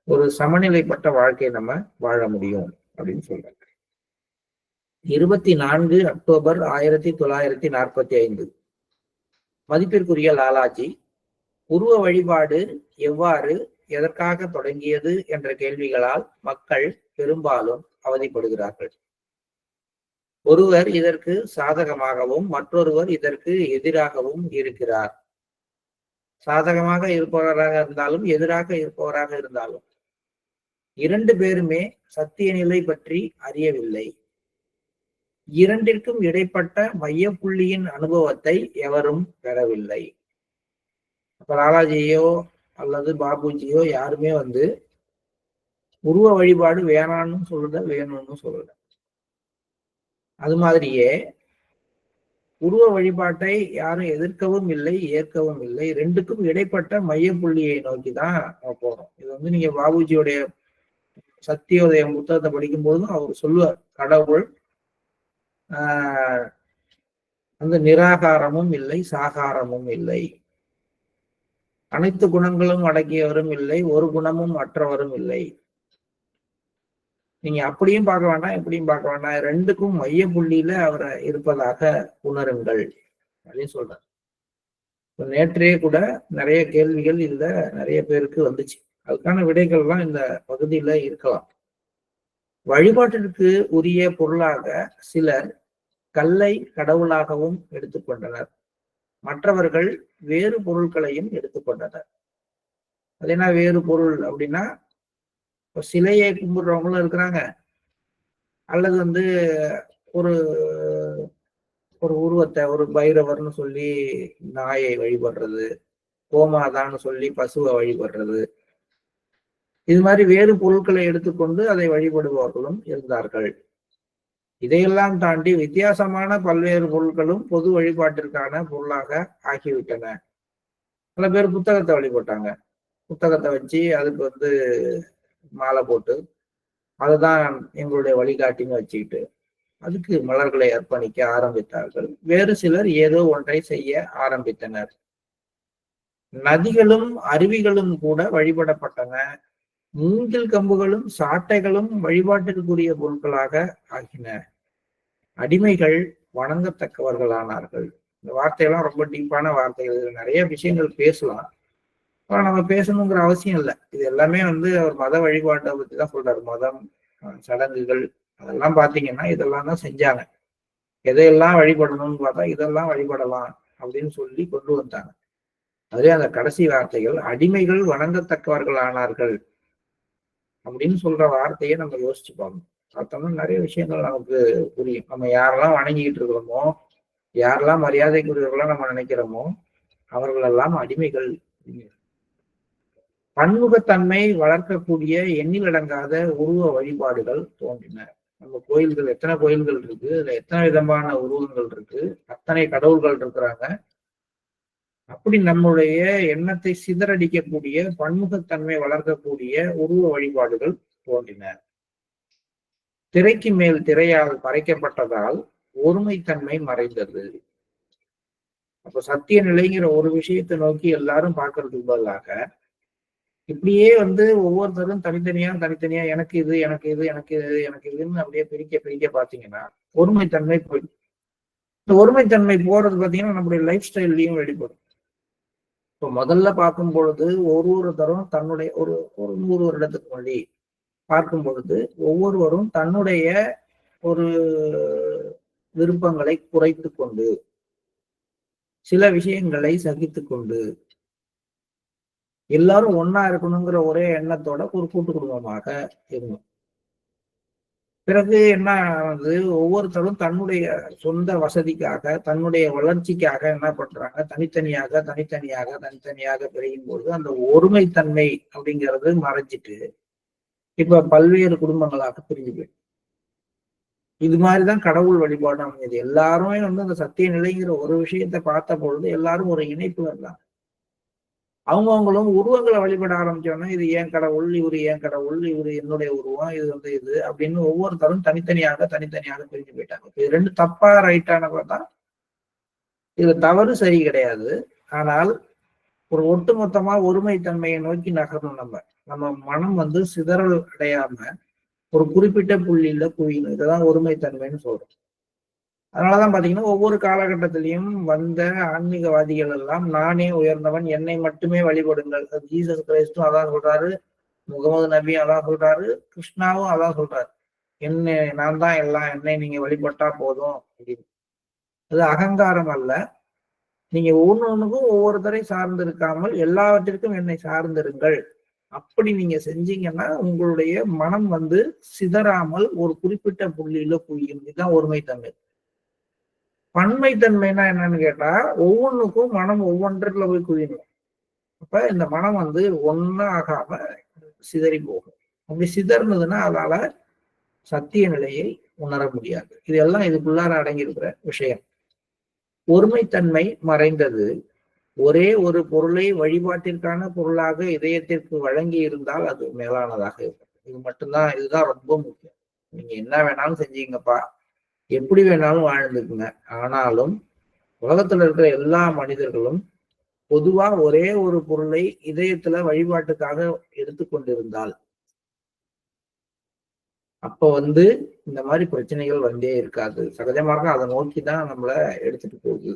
ஒரு சமநிலைப்பட்ட வாழ்க்கையை நம்ம வாழ முடியும் அப்படின்னு சொல்றாங்க. 24 அக்டோபர் 1945. மதிப்பிற்குரிய லாலாஜி, உருவ வழிபாடு எவ்வாறு, எதற்காக தொடங்கியது என்ற கேள்விகளால் மக்கள் பெரும்பாலும் அவதிப்படுகிறார்கள். ஒருவர் இதற்கு சாதகமாகவும் மற்றொருவர் இதற்கு எதிராகவும் இருக்கிறார். சாதகமாக இருப்பவராக இருந்தாலும் எதிராக இருப்பவராக இருந்தாலும் 2 பேருமே சத்திய நிலை பற்றி அறியவில்லை. இரண்டிற்கும் இடைப்பட்ட மையப்புள்ளியின் அனுபவத்தை எவரும் பெறவில்லை. அப்ப லாலாஜியோ அல்லது பாபுஜியோ யாருமே உருவ வழிபாடு வேணான்னு சொல்லுத, வேணும்னு சொல்லுத. அது மாதிரியே உருவ வழிபாட்டை யாரும் எதிர்க்கவும் இல்லை, ஏற்கவும் இல்லை. 2க்கும் இடைப்பட்ட மையப்புள்ளியை நோக்கிதான் போறோம். இது நீங்க பாபுஜியோடைய சத்தியோதய புத்தகத்தை படிக்கும் போதும் அவர் சொல்லுவார், கடவுள் நிராகாரமும் இல்லை, சாகாரமும் இல்லை, அனைத்து குணங்களும் அடங்கியவரும் இல்லை, ஒரு குணமும் அற்றவரும் இல்லை. நீங்க அப்படியும் பார்க்க வேண்டாம், எப்படியும் பார்க்க வேண்டாம், 2க்கும் மைய புள்ளியில அவரை இருப்பதாக உணருங்கள் அப்படின்னு சொல்றாரு. நேற்றே கூட நிறைய கேள்விகள் இதுல நிறைய பேருக்கு வந்துச்சு. அதுக்கான விடைகள்லாம் இந்த பகுதியில இருக்கலாம். வழிபாட்டிற்கு உரிய பொருளாக சிலர் கல்லை கடவுளாகவும் எடுத்துக்கொண்டனர். மற்றவர்கள் வேறு பொருட்களையும் எடுத்துக்கொண்டனர். அது என்ன வேறு பொருள் அப்படின்னா, சிலையை கும்பிடுறவங்களும் இருக்கிறாங்க, அல்லது ஒரு ஒரு உருவத்தை, ஒரு பைரவர்னு சொல்லி நாயை வழிபடுறது, கோமாதான்னு சொல்லி பசுவை வழிபடுறது, இது மாதிரி வேறு பொருட்களை எடுத்துக்கொண்டு அதை வழிபடுபவர்களும் இருந்தார்கள். இதையெல்லாம் தாண்டி வித்தியாசமான பல்வேறு பொருட்களும் பொது வழிபாட்டிற்கான பொருளாக ஆகிவிட்டன. பல பேர் புத்தகத்தை வழிபட்டாங்க. புத்தகத்தை வச்சு அதுக்கு மாலை போட்டு அதுதான் எங்களுடைய வழிகாட்டின்னு வச்சுக்கிட்டு அதுக்கு மலர்களை அர்ப்பணிக்க ஆரம்பித்தார்கள். வேறு சிலர் ஏதோ ஒன்றை செய்ய ஆரம்பித்தனர். நதிகளும் அருவிகளும் கூட வழிபடப்பட்டன. மூங்கில் கம்புகளும் சாட்டைகளும் வழிபாட்டிற்குரிய பொருட்களாக ஆகின. அடிமைகள் வணங்கத்தக்கவர்களானார்கள். இந்த வார்த்தையெல்லாம் ரொம்ப டீப்பான வார்த்தைகள். நிறைய விஷயங்கள் பேசலாம், ஆனா நம்ம பேசணுங்கிற அவசியம் இல்லை. இது எல்லாமே அவர் மத வழிபாட்டை பத்தி தான் சொல்றாரு. மதம், சடங்குகள் அதெல்லாம் பாத்தீங்கன்னா இதெல்லாம் தான் செஞ்சாங்க. எதையெல்லாம் வழிபடணும்னு பார்த்தா இதெல்லாம் வழிபடலாம் அப்படின்னு சொல்லி கொண்டு வந்தாங்க. அதுவே அந்த கடைசி வார்த்தைகள், அடிமைகள் வணங்கத்தக்கவர்கள் ஆனார்கள் அப்படின்னு சொல்ற வார்த்தையை நம்ம யோசிச்சு பார்க்கணும். பார்த்தோம்னா நிறைய விஷயங்கள் நமக்கு புரியும். நம்ம யாரெல்லாம் வணங்கிட்டு இருக்கிறோமோ, யாரெல்லாம் மரியாதைக்குரியவர்களா நம்ம நினைக்கிறோமோ, அவர்களெல்லாம் அடிமைகள். பன்முகத்தன்மை வளர்க்கக்கூடிய எண்ணிலடங்காத உருவ வழிபாடுகள் தோன்றின. நம்ம கோயில்கள், எத்தனை கோயில்கள் இருக்கு, அதுல எத்தனை விதமான உருவங்கள் இருக்கு, அத்தனை கடவுள்கள் இருக்கிறாங்க. அப்படி நம்முடைய எண்ணத்தை சிதறடிக்கக்கூடிய, பன்முகத்தன்மை வளர்க்கக்கூடிய உருவ வழிபாடுகள் தோன்றின. திரைக்கு மேல் திரையால் மறைக்கப்பட்டதால் ஒருமைத்தன்மை மறைந்தது. அப்ப சத்திய நிலைங்கிற ஒரு விஷயத்தை நோக்கி எல்லாரும் பார்க்கறதுக்கு பதிலாக இப்படியே ஒவ்வொருத்தரும் தனித்தனியா எனக்கு இது, எனக்கு இது, எனக்கு இது, எனக்கு இதுன்னு அப்படியே பிரிக்க பாத்தீங்கன்னா ஒருமைத்தன்மை போயிடும். இந்த ஒருமைத்தன்மை போறது பாத்தீங்கன்னா நம்முடைய லைஃப் ஸ்டைல்லையும் வெளிப்படும். இப்போ முதல்ல பார்க்கும் பொழுது ஒவ்வொருத்தரும் தன்னுடைய ஒரு 100 வருடத்துக்கு முன்னாடி பார்க்கும் பொழுது ஒவ்வொருவரும் தன்னுடைய ஒரு விருப்பங்களை குறைத்து கொண்டு, சில விஷயங்களை சகித்து கொண்டு, எல்லாரும் ஒன்னா இருக்கணுங்கிற ஒரே எண்ணத்தோட ஒரு கூட்டு குடும்பமாக இருந்தோம். பிறகு என்ன ஆனது, ஒவ்வொருத்தரும் தன்னுடைய சொந்த வசதிக்காக, தன்னுடைய வளர்ச்சிக்காக என்ன பண்றாங்க, தனித்தனியாக பிரியும் பொழுது அந்த ஒருமைத்தன்மை அப்படிங்கிறது மறைஞ்சிட்டு இப்ப பல்வேறு குடும்பங்களாக பிரிஞ்சு போயிடும். இது மாதிரிதான் கடவுள் வழிபாடு அமைஞ்சது. எல்லாருமே வந்து அந்த சத்திய நிலைங்கிற ஒரு விஷயத்த பார்த்த பொழுது எல்லாரும் ஒரு இணைப்பு இருந்தாங்க. அவங்களும் உருவங்களை வழிபட ஆரம்பிச்சோன்னா, இது ஏன் கடவுள், இவரு ஏன் கடவுள், இவரு என்னுடைய உருவம், இது வந்து இது அப்படின்னு ஒவ்வொருத்தரும் தனித்தனியாக பிரிஞ்சு போயிட்டாங்க. இது ரெண்டு தப்பா ரைட்டான பார்த்தா இது தவறு சரி கிடையாது. ஆனால் ஒரு ஒட்டுமொத்தமா ஒருமைத்தன்மையை நோக்கி நகரணும். நம்ம மனம் வந்து சிதறல் அடையாம ஒரு குறிப்பிட்ட புள்ளியில குவியணும். இதுதான் ஒருமைத்தன்மைன்னு சொல்றோம். அதனாலதான் பாத்தீங்கன்னா ஒவ்வொரு காலகட்டத்திலையும் வந்த ஆன்மீகவாதிகள் எல்லாம் நானே உயர்ந்தவன், என்னை மட்டுமே வழிபடுங்கள். ஜீசஸ் கிரைஸ்டும் அதான் சொல்றாரு, முகமது நபியும் அதான் சொல்றாரு, கிருஷ்ணாவும் அதான் சொல்றாரு. என்னை நான் தான் எல்லாம், என்னை நீங்க வழிபட்டா போதும் அப்படின்னு. அது அகங்காரம் அல்ல. நீங்க ஒவ்வொன்றுக்கும் ஒவ்வொருத்தரை சார்ந்து இருக்காமல் எல்லாவற்றிற்கும் என்னை சார்ந்திருங்கள். அப்படி நீங்க செஞ்சீங்கன்னா உங்களுடைய மனம் வந்து சிதறாமல் ஒரு குறிப்பிட்ட புள்ளியில குவியும். இதுதான் ஒருமைத்தன்மை. பன்மைத்தன்மைனா என்னன்னு கேட்டா ஒவ்வொன்றுக்கும் மனம் ஒவ்வொன்றுல போய் குவியணும். அப்ப இந்த மனம் வந்து ஒன்னா ஆகாம சிதறி போகும். அப்படி சிதறினதுன்னா அதால சத்திய நிலையை உணர முடியாது. இதெல்லாம் இதுக்குள்ளார அடங்கியிருக்கிற விஷயம். ஒருமைத்தன்மை மறைந்தது. ஒரே ஒரு பொருளை வழிபாட்டிற்கான பொருளாக இதயத்திற்கு வழங்கி இருந்தால் அது மேலானதாக இருக்கும். இது மட்டும்தான், இதுதான் ரொம்ப முக்கியம். நீங்க என்ன வேணாலும் செஞ்சீங்கப்பா, எப்படி வேணாலும் வாழ்ந்துக்குங்க. ஆனாலும் உலகத்துல இருக்கிற எல்லா மனிதர்களும் பொதுவா ஒரே ஒரு பொருளை இதயத்துல வழிபாட்டுக்காக எடுத்துக்கொண்டிருந்தால் அப்ப வந்து இந்த மாதிரி பிரச்சனைகள் வந்தே இருக்காது. சகஜமாக அதை நோக்கிதான் நம்மள எடுத்துட்டு போகுது.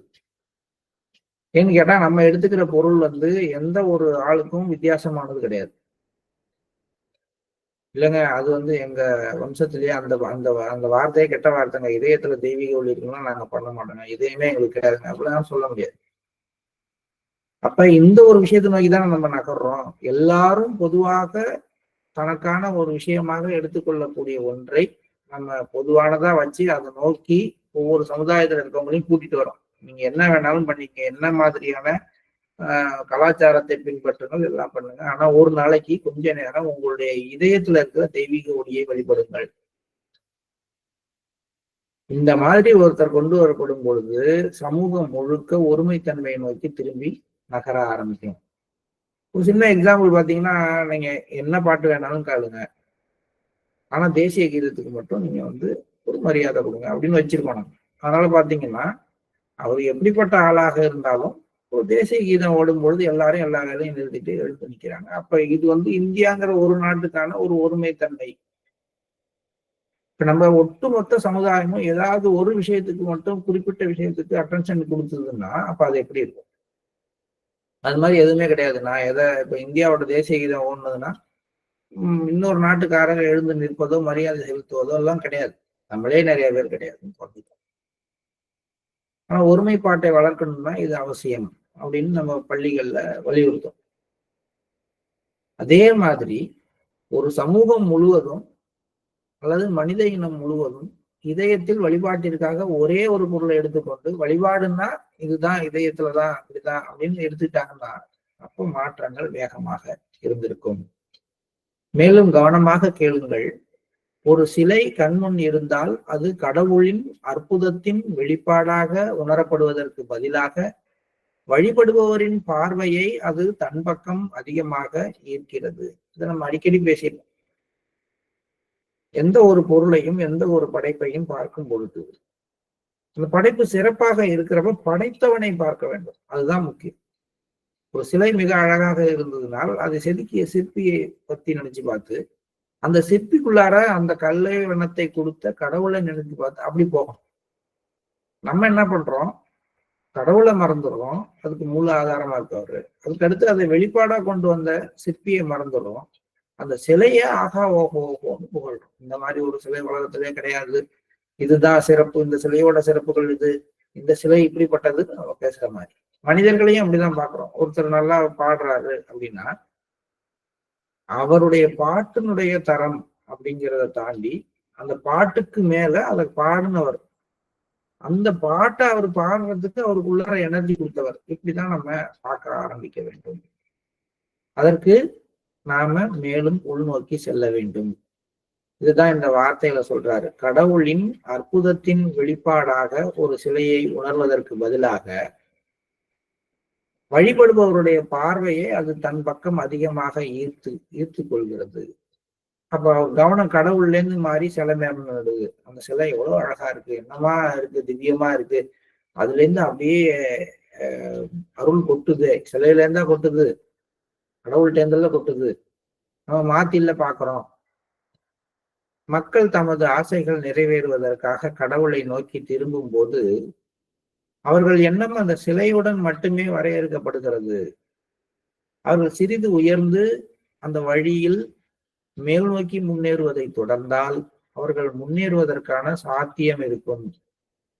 ஏன்னு கேட்டா நம்ம எடுத்துக்கிற பொருள் வந்து எந்த ஒரு ஆளுக்கும் வித்தியாசமானது கிடையாது. இல்லைங்க, அது வந்து எங்க வம்சத்திலேயே அந்த அந்த அந்த வார்த்தையே கெட்ட வார்த்தைங்க. இதயத்துல தெய்வீக ஒளி இருக்குன்னா நாங்க பண்ண மாட்டோங்க, இதயமே எங்களுக்கு கிடையாதுங்க அப்படிலாம் சொல்ல முடியாது. அப்ப இந்த ஒரு விஷயத்தை நோக்கிதான் நம்ம நகர்றோம். எல்லாரும் பொதுவாக தனக்கான ஒரு விஷயமாக எடுத்துக்கொள்ளக்கூடிய ஒன்றை நம்ம பொதுவானதா வச்சு அதை நோக்கி ஒவ்வொரு சமுதாயத்துல இருக்கவங்களையும் கூட்டிட்டு வரோம். நீங்க என்ன வேணாலும் பண்ணீங்க, என்ன மாதிரியான கலாச்சாரத்தை பின்பற்றுங்கள், எல்லாம் பண்ணுங்க. ஆனா ஒரு நாளைக்கு கொஞ்ச நேரம் உங்களுடைய இதயத்துல இருக்கிற தெய்வீக ஒளியை வழிபடுங்கள். இந்த மாதிரி ஒருத்தர் கொண்டு வரப்படும் பொழுது சமூகம் முழுக்க ஒருமைத்தன்மையை நோக்கி திரும்பி நகர ஆரம்பிக்கும். ஒரு சின்ன எக்ஸாம்பிள் பாத்தீங்கன்னா, நீங்க என்ன பாட்டு வேணாலும் கேளுங்க, ஆனா தேசிய கீதத்துக்கு மட்டும் நீங்க வந்து ஒரு மரியாதை கொடுங்க அப்படின்னு வச்சிருக்கோம் நம்ம. அதனால பாத்தீங்கன்னா அவர் எப்படிப்பட்ட ஆளாக இருந்தாலும் ஒரு தேசிய கீதம் ஓடும் பொழுது எல்லாரும் எல்லா வேலையும் நிறுத்திட்டு எழுத்து நிற்கிறாங்க. அப்ப இது வந்து இந்தியாங்கிற ஒரு நாட்டுக்கான ஒரு ஒருமைத்தன்மை. இப்ப நம்ம ஒட்டுமொத்த சமுதாயமும் ஏதாவது ஒரு விஷயத்துக்கு மட்டும் குறிப்பிட்ட விஷயத்துக்கு அட்டென்ஷன் கொடுத்ததுன்னா அப்ப அது எப்படி இருக்கும்? அது மாதிரி எதுவுமே கிடையாது. நான் இப்ப இந்தியாவோட தேசிய கீதம் ஓடுனதுன்னா இன்னொரு நாட்டுக்காரங்க எழுந்து நிற்பதோ மரியாதை செலுத்துவதோ எல்லாம் கிடையாது. நம்மளே நிறைய பேர் கிடையாது. ஆனா ஒருமைப்பாட்டை வளர்க்கணும்னா இது அவசியம் அப்படின்னு நம்ம பள்ளிகள்ல வலியுறுத்தோம். அதே மாதிரி ஒரு சமூகம் முழுவதும் அல்லது மனித இனம் முழுவதும் இதயத்தில் வழிபாட்டிற்காக ஒரே ஒரு பொருளை எடுத்துக்கொண்டு வழிபாடுன்னா இதுதான் இதயத்துலதான் இப்படிதான் அப்படின்னு எடுத்துட்டாங்கன்னா அப்போ மாற்றங்கள் வேகமாக இருந்திருக்கும். மேலும் கவனமாக கேளுங்கள். ஒரு சிலை கண்முன் இருந்தால் அது கடவுளின் அற்புதத்தின் வெளிப்பாடாக உணரப்படுவதற்கு பதிலாக வழிபடுபவரின் பார்வையை அது தன் பக்கம் அதிகமாக ஈர்க்கிறது. இதை நம்ம அடிக்கடி பேசியிருக்கோம். எந்த ஒரு பொருளையும் எந்த ஒரு படைப்பையும் பார்க்கும் பொழுது அந்த படைப்பு சிறப்பாக இருக்கிறப்ப படைத்தவனை பார்க்க வேண்டும். அதுதான் முக்கியம். ஒரு சிலை மிக அழகாக இருந்ததுனால் அதை செதுக்கிய சிற்பியை பத்தி நினைச்சு பார்த்து அந்த சிற்பிக்குள்ளார அந்த கல்லை வண்ணத்தை கொடுத்த கடவுளை நினைச்சு பார்த்து அப்படி போகணும். நம்ம என்ன பண்றோம், கடவுளை மறந்துடுறோம், அதுக்கு மூல ஆதாரமா இருக்கவரு. அதுக்கு அடுத்து அதை வெளிப்பாடா கொண்டு வந்த சிற்பியை மறந்துடுறோம். அந்த சிலைய ஆகா ஓஹோ ஓஹோன்னு புகழ்றோம். இந்த மாதிரி ஒரு சிலை உலகத்திலே கிடையாது, இதுதான் சிறப்பு, இந்த சிலையோட சிறப்புகள் இது, இந்த சிலை இப்படிப்பட்டது நம்ம பேசுற மாதிரி. மனிதர்களையும் அப்படிதான் பாக்குறோம். ஒருத்தர் நல்லா பாடுறாரு அப்படின்னா அவருடைய பாட்டினுடைய தரம் அப்படிங்கிறத தாண்டி அந்த பாட்டுக்கு மேல அதை பாடினவர், அந்த பாட்டை அவர் பாடுறதுக்கு அவருக்குள்ளார எனர்ஜி கொடுத்தவர், இப்படிதான் நம்ம பார்க்க ஆரம்பிக்க வேண்டும். அதற்கு நாம மேலும் உள்நோக்கி செல்ல வேண்டும். இதுதான் இந்த வார்த்தையில சொல்றாரு. கடவுளின் அற்புதத்தின் வெளிப்பாடாக ஒரு சிலையை உணர்வதற்கு பதிலாக வழிபடுபவருடைய பார்வையை அது தன் பக்கம் அதிகமாக ஈர்த்து கொள்கிறது. அப்ப கவனம் கடவுள்ல இருந்து மாறி சிலை மேல நடுது. அந்த சிலை எவ்வளவு அழகா இருக்கு, என்னமா இருக்கு, திவ்யமா இருக்கு. அதுல இருந்து அப்படியே அருள் கொட்டுது. சிலையில இருந்தா கொட்டுது, கடவுள்கிட்ட இருந்தெல்லாம் கொட்டுது. நம்ம மாத்தில பாக்குறோம். மக்கள் தமது ஆசைகள் நிறைவேறுவதற்காக கடவுளை நோக்கி திரும்பும் போது அவர்கள் எண்ணம் அந்த சிலையுடன் மட்டுமே வரையறுக்கப்படுகிறது. அவர்கள் சிறிது உயர்ந்து அந்த வழியில் மேல் நோக்கி முன்னேறுவதை தொடர்ந்தால் அவர்கள் முன்னேறுவதற்கான சாத்தியம் இருக்கும்.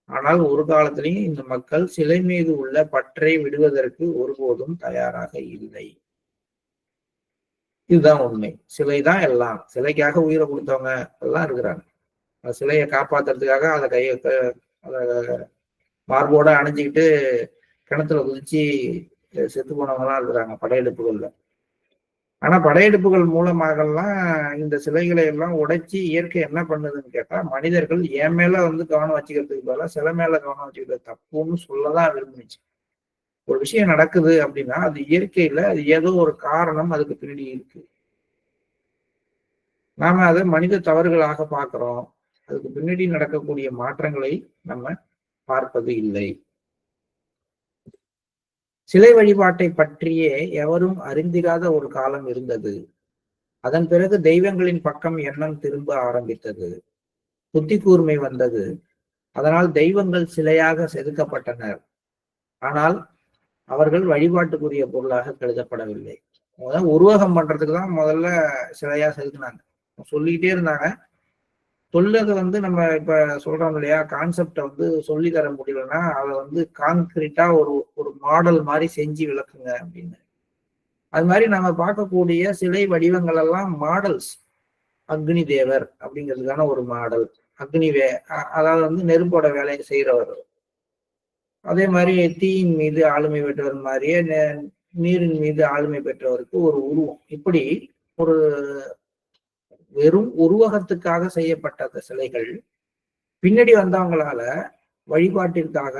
ஆனால் ஒரு காலத்திலையும் இந்த மக்கள் சிலை மீது உள்ள பற்றை விடுவதற்கு ஒருபோதும் தயாராக இல்லை. இதுதான் உண்மை. சிலைதான் எல்லாம். சிலைக்காக உயிரை கொடுத்தவங்க எல்லாம் இருக்கிறாங்க. அந்த சிலையை காப்பாத்துறதுக்காக அதை அதை மார்போட அணிஞ்சுக்கிட்டு கிணத்துல குதிச்சு செத்து போனவங்க எல்லாம் இருக்கிறாங்க படையெடுப்புகள்ல. ஆனா படையெடுப்புகள் மூலமாகலாம் இந்த சிலைகளை எல்லாம் உடைச்சி இயற்கை என்ன பண்ணுதுன்னு கேட்டா, மனிதர்கள் என் மேல கவனம் வச்சுக்கிறதுக்கு பதிலாக சிலை மேல கவனம் வச்சுக்கிறது தப்புன்னு சொல்லதான் விரும்புச்சு. ஒரு விஷயம் நடக்குது அப்படின்னா அது இயற்கையில அது ஏதோ ஒரு காரணம் அதுக்கு பின்னாடி இருக்கு. நாம அதை மனித தவறுகளாக பார்க்கிறோம். அதுக்கு பின்னாடி நடக்கக்கூடிய மாற்றங்களை நம்ம பார்ப்பது இல்லை. சிலை வழிபாட்டை பற்றியே எவரும் அறிந்திராத ஒரு காலம் இருந்தது. அதன் பிறகு தெய்வங்களின் பக்கம் எண்ணம் திரும்ப ஆரம்பித்தது. புத்தி கூர்மை வந்தது. அதனால் தெய்வங்கள் சிலையாக செதுக்கப்பட்டனர். ஆனால் அவர்கள் வழிபாட்டுக்குரிய பொருளாக கருதப்படவில்லை. உருவகம் பண்றதுக்கு தான் முதல்ல சிலையா செதுக்குனாங்க. சொல்லிக்கிட்டே இருந்தாங்க. சொல்லது நம்ம இப்ப சொல்றோம் இல்லையா, கான்செப்டை சொல்லி தர முடியலன்னா அதை கான்கிரீட்டா ஒரு மாடல் மாதிரி செஞ்சு விளக்குங்க அப்படின்னு. அது மாதிரி நம்ம பார்க்கக்கூடிய சிலை வடிவங்கள் எல்லாம் மாடல்ஸ். அக்னி தேவர் அப்படிங்கிறதுக்கான ஒரு மாடல். அதாவது நெருப்போட வேலையை செய்யறவர். அதே மாதிரி தீயின் மீது ஆளுமை பெற்றவர் மாதிரியே நீரின் மீது ஆளுமை பெற்றவருக்கு ஒரு உருவம். இப்படி ஒரு வெறும் உருவகத்துக்காக செய்யப்பட்ட அந்த சிலைகள் பின்னாடி வந்தவங்களால வழிபாட்டிற்காக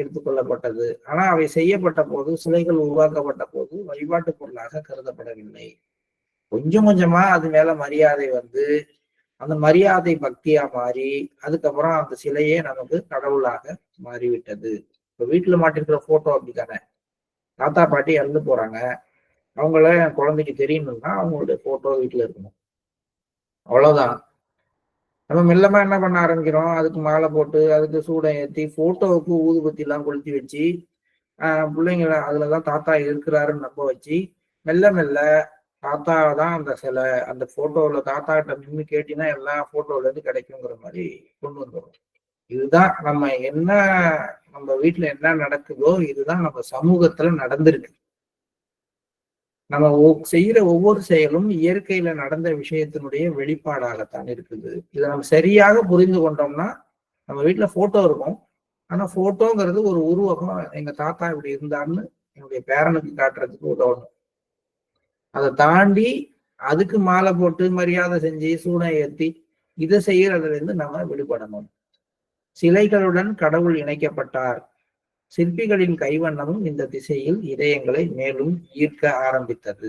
எடுத்துக்கொள்ளப்பட்டது. ஆனா அவை செய்யப்பட்ட போது, சிலைகள் உருவாக்கப்பட்ட போது வழிபாட்டு பொருளாக கருதப்படவில்லை. கொஞ்சம் கொஞ்சமா அது மேல மரியாதை அந்த மரியாதை பக்தியா மாறி அதுக்கப்புறம் அந்த சிலையே நமக்கு கடவுளாக மாறிவிட்டது. இப்ப வீட்டுல மாட்டிருக்கிற போட்டோ அப்படித்தானே. தாத்தா பாட்டி இறந்து போறாங்க, அவங்கள குழந்தைக்கு தெரியணும்னா அவங்களுடைய போட்டோ வீட்டுல இருக்கணும். அவ்வளவுதான். நம்ம மெல்லமா என்ன பண்ண ஆரம்பிக்கிறோம், அதுக்கு மாலை போட்டு அதுக்கு சூடம் ஏற்றி போட்டோவுக்கு ஊதுபத்தி எல்லாம் கொளுத்தி வச்சு பிள்ளைங்களை அதுலதான் தாத்தா இருக்கிறாருன்னு நம்ப வச்சு மெல்ல மெல்ல தாத்தா தான் அந்த சிலை, அந்த போட்டோவில் தாத்தா கிட்ட நின்று கேட்டீங்கன்னா எல்லா போட்டோல இருந்து கிடைக்குங்கிற மாதிரி கொண்டு வந்துடும். இதுதான் நம்ம வீட்டுல என்ன நடக்குதோ இதுதான் நம்ம சமூகத்துல நடந்திருக்கு. நம்ம செய்யற ஒவ்வொரு செயலும் இயற்கையில நடந்த விஷயத்தினுடைய வெளிப்பாடாகத்தான் இருக்குது. இதை நம்ம சரியாக புரிந்து கொண்டோம்னா, நம்ம வீட்டுல போட்டோ இருக்கும். ஆனா போட்டோங்கிறது ஒரு உருவகம். எங்க தாத்தா இப்படி இருந்தாருன்னு என்னுடைய பேரனுக்கு காட்டுறதுக்கு உதவணும். அதை தாண்டி அதுக்கு மாலை போட்டு மரியாதை செஞ்சு சூடம் ஏற்றி இதை செய்யறதுல இருந்து நம்ம விடுபடணும். சிலைகளுடன் கடவுள் இணைக்கப்பட்டார். சிற்பிகளின் கைவண்ணமும் இந்த திசையில் இதயங்களை மேலும் ஈர்க்க ஆரம்பித்தது.